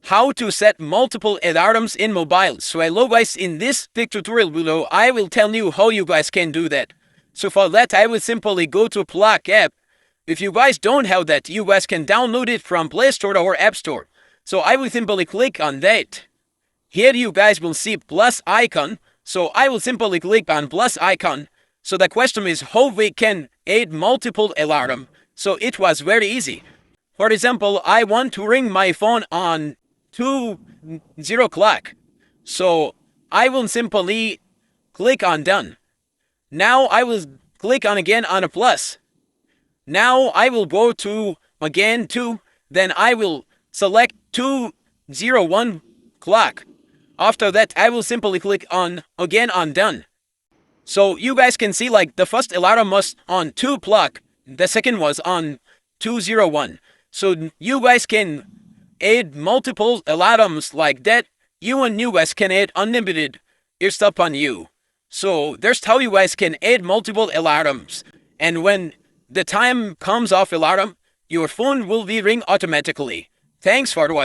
how to set multiple alarms in mobile. So hello guys, in this quick tutorial below, I will tell you how you guys can do that. So for that, I will simply go to Plug app. If you guys don't have that, you guys can download it from Play Store or App Store. So I will simply click on that. Here you guys will see plus icon. So I will simply click on plus icon. So the question is how we can add multiple alarm. So it was very easy. For example, I want to ring my phone on 2:00 o'clock. So I will simply click on done. Now I will click on again on a plus. Now I will go to again 2. Then I will select 2:01 clock. After that, I will simply click on again on done. So you guys can see like the first alarm was on 2 o'clock. The second was on 2:01. So you guys can add multiple alarms like that. You guys can add unlimited. It's up on you. So that's how you guys can add multiple alarms. And when the time comes off alarm, your phone will be ring automatically. Thanks for watching.